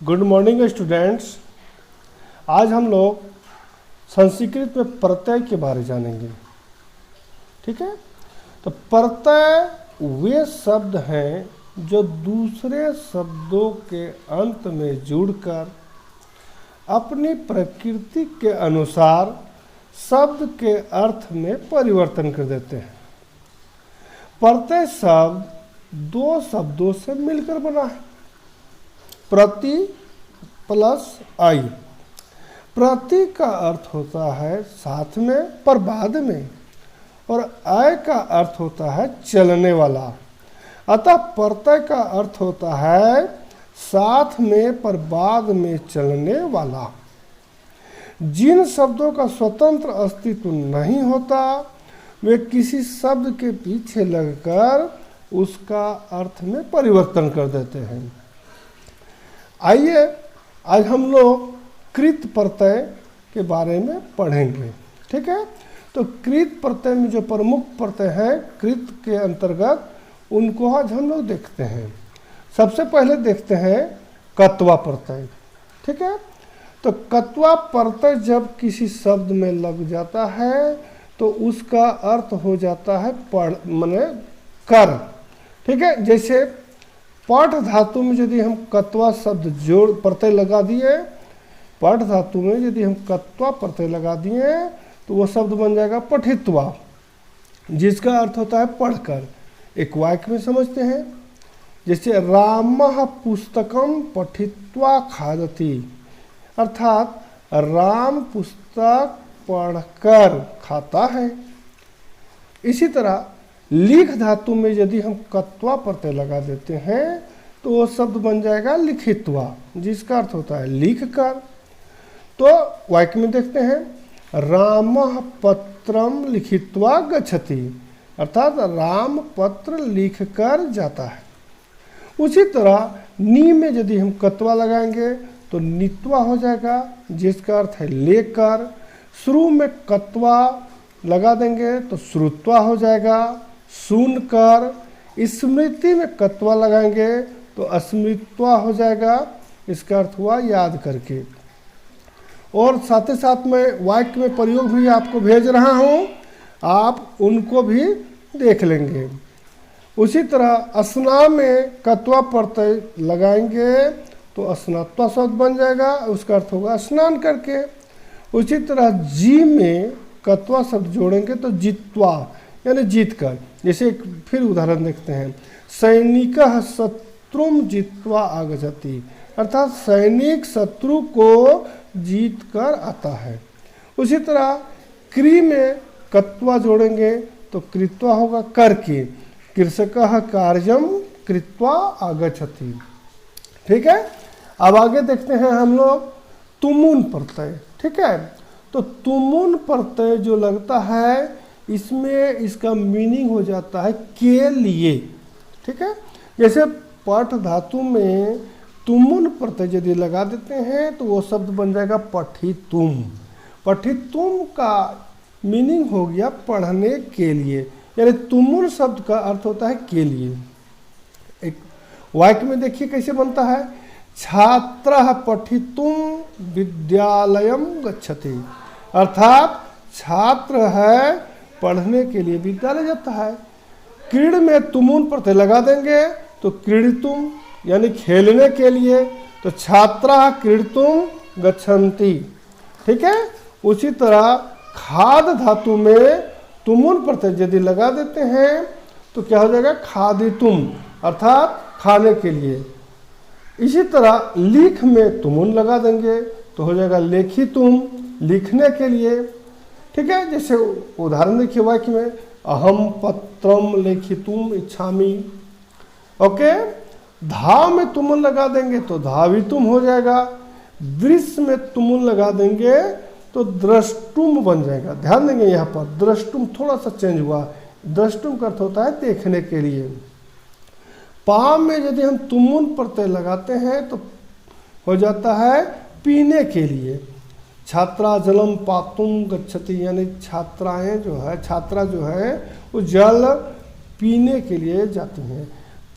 Good morning students. आज हम लोग संस्कृत में प्रत्यय के बारे जानेंगे। ठीक है, तो प्रत्यय वे शब्द हैं जो दूसरे शब्दों के अंत में जुड़कर अपनी प्रकृति के अनुसार शब्द के अर्थ में परिवर्तन कर देते हैं। प्रत्यय शब्द दो शब्दों से मिलकर बना है, प्रति प्लस आई। प्रति का अर्थ होता है साथ में पर बाद में, और आय का अर्थ होता है चलने वाला। अतः प्रत्यय का अर्थ होता है साथ में पर बाद में चलने वाला। जिन शब्दों का स्वतंत्र अस्तित्व नहीं होता वे किसी शब्द के पीछे लगकर उसका अर्थ में परिवर्तन कर देते हैं। आइए आज हम लोग कृत प्रत्यय के बारे में पढ़ेंगे। ठीक है, तो कृत प्रत्यय में जो प्रमुख प्रत्यय हैं कृत के अंतर्गत, उनको आज हम लोग देखते हैं। सबसे पहले देखते हैं कत्वा प्रत्यय। ठीक है, तो कत्वा प्रत्यय जब किसी शब्द में लग जाता है तो उसका अर्थ हो जाता है पढ़ माने कर। ठीक है, जैसे पठ धातु में यदि हम कत्वा शब्द जोड़ प्रत्यय लगा दिए, पठ धातु में यदि हम कत्वा प्रत्यय लगा दिए तो वो शब्द बन जाएगा पठित्वा, जिसका अर्थ होता है पढ़कर। एक वाक्य में समझते हैं, जैसे रामः पुस्तकम पठित्वा खादति, अर्थात राम पुस्तक पढ़कर खाता है। इसी तरह लिख धातु में यदि हम कत्वा प्रत्यय लगा देते हैं तो वो शब्द बन जाएगा लिखित्वा, जिसका अर्थ होता है लिख कर। तो वाक्य में देखते हैं, रामः पत्रम लिखित्वा गच्छति, अर्थात राम पत्र लिख कर जाता है। उसी तरह नी में यदि हम कत्वा लगाएंगे तो नित्वा हो जाएगा, जिसका अर्थ है लेकर। श्रु में कत्वा लगा देंगे तो श्रुत्वा हो जाएगा, सुनकर। स्मृति में कत्वा लगाएंगे तो स्मृत्वा हो जाएगा, इसका अर्थ हुआ याद करके। और साथ ही साथ में वाक्य में प्रयोग भी आपको भेज रहा हूँ, आप उनको भी देख लेंगे। उसी तरह स्ना में कत्वा प्रत्यय लगाएंगे तो स्नात्वा शब्द बन जाएगा, उसका अर्थ होगा स्नान करके। उसी तरह जी में कत्वा शब्द जोड़ेंगे तो जित्वा यानी जीत कर। जैसे एक फिर उदाहरण देखते हैं, सैनिकः शत्रुम जित्वा आगच्छति, अर्थात सैनिक शत्रु को जीत कर आता है। उसी तरह क्री में कत्वा जोड़ेंगे तो कृत्वा होगा करके। कृषकः कार्यम कृत्वा आगच्छति। ठीक है, अब आगे देखते हैं हम लोग तुमुन प्रत्यय। ठीक है, तो तुमुन प्रत्यय जो लगता है इसमें इसका मीनिंग हो जाता है के लिए। ठीक है, जैसे पठ धातु में तुमुन प्रत्यय यदि लगा देते हैं तो वो शब्द बन जाएगा पठितुम। पठितुम का मीनिंग हो गया पढ़ने के लिए, यानी तुमुन शब्द का अर्थ होता है के लिए। एक वाक्य में देखिए कैसे बनता है, छात्रः पठितुम विद्यालयम गच्छति, अर्थात छात्र है पढ़ने के लिए विद्यालय जाता है। क्रीड में तुमुन प्रत्यय लगा देंगे तो क्रीडितुम यानी खेलने के लिए, तो छात्रा क्रीडितुम गच्छन्ति। ठीक है, उसी तरह खाद धातु में तुमुन प्रत्यय यदि लगा देते हैं तो क्या हो जाएगा खादितुम, अर्थात खाने के लिए। इसी तरह लिख में तुमुन लगा देंगे तो हो जाएगा लेखितुम, लिखने के लिए। ठीक है, जैसे उदाहरण देखिए वाक्य में, अहम पत्रम लेखितुम इच्छामि। ओके, धाव में तुमुन लगा देंगे तो धावितुम हो जाएगा। दृश्य में तुमुन लगा देंगे तो द्रष्टुम बन जाएगा। ध्यान देंगे यहाँ पर द्रष्टुम थोड़ा सा चेंज हुआ, द्रष्टुम का अर्थ होता है देखने के लिए। पाम में यदि हम तुमुन प्रत्यय लगाते हैं तो हो जाता है पीने के लिए। छात्रा जलम पातुम गच्छति, यानी छात्राएं जो है, छात्रा जो है वो जल पीने के लिए जाती हैं।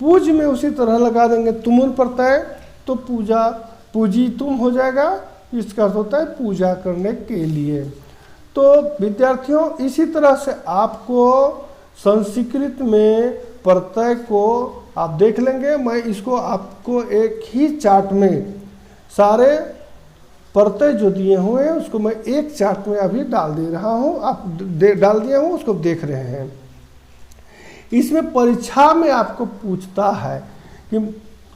पूज में उसी तरह लगा देंगे तुमुन प्रत्यय तो पूजा पूजितुम हो जाएगा, इसका अर्थ होता है पूजा करने के लिए। तो विद्यार्थियों इसी तरह से आपको संस्कृत में प्रत्यय को आप देख लेंगे। मैं इसको आपको एक ही चार्ट में सारे प्रत्यय जो दिए हुए हैं उसको मैं एक चार्ट में अभी डाल दे रहा हूँ, आप डाल दिया हूँ, उसको देख रहे हैं। इसमें परीक्षा में आपको पूछता है कि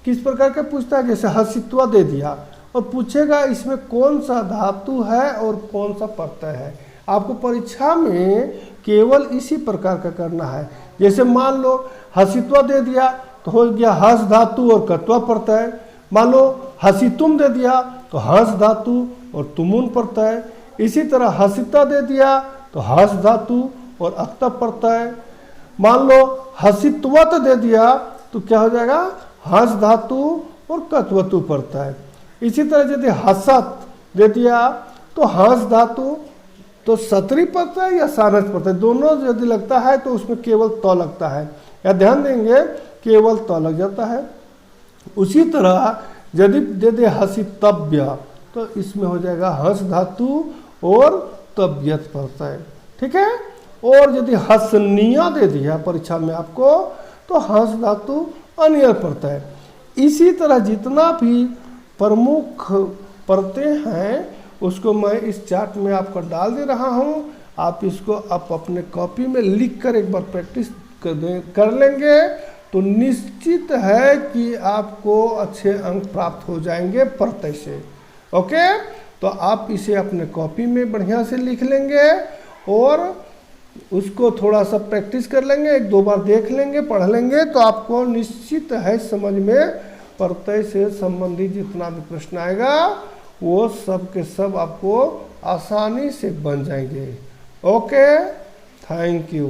किस प्रकार का पूछता है, जैसे हसित्वा दे दिया और पूछेगा इसमें कौन सा धातु है और कौन सा प्रत्यय है। आपको परीक्षा में केवल इसी प्रकार का करना है। जैसे मान लो हसित्वा दे दिया तो हो गया हस धातु और कत्वा प्रत्यय। मान लो हसितुम दे दिया तो हस धातु और तुमुन प्रत्यय। इसी तरह हसिता दे दिया तो हस धातु और अक्ता प्रत्यय। मान लो हसित्वत दे दिया तो क्या हो जाएगा, हस धातु और कत्वतु प्रत्यय। इसी तरह यदि हसत दे दिया तो हस धातु तो सत्री प्रत्यय या सानस प्रत्यय दोनों यदि लगता है तो उसमें केवल त लगता है, या ध्यान देंगे केवल त लग जाता है। उसी तरह यदि दे दे हसितव्य तो इसमें हो जाएगा हस धातु और तव्यत प्रत्यय, ठीक है। और यदि हसनिया दे दिया परीक्षा में आपको तो हस धातु अनियर प्रत्यय। इसी तरह जितना भी प्रमुख प्रत्यय हैं उसको मैं इस चार्ट में आपको डाल दे रहा हूँ। आप इसको आप अपने कॉपी में लिख कर एक बार प्रैक्टिस कर लेंगे तो निश्चित है कि आपको अच्छे अंक प्राप्त हो जाएंगे प्रत्यय से। ओके, तो आप इसे अपने कॉपी में बढ़िया से लिख लेंगे और उसको थोड़ा सा प्रैक्टिस कर लेंगे, एक दो बार देख लेंगे, पढ़ लेंगे तो आपको निश्चित है समझ में प्रत्यय से संबंधित जितना भी प्रश्न आएगा वो सब के सब आपको आसानी से बन जाएंगे। Okay, thank you.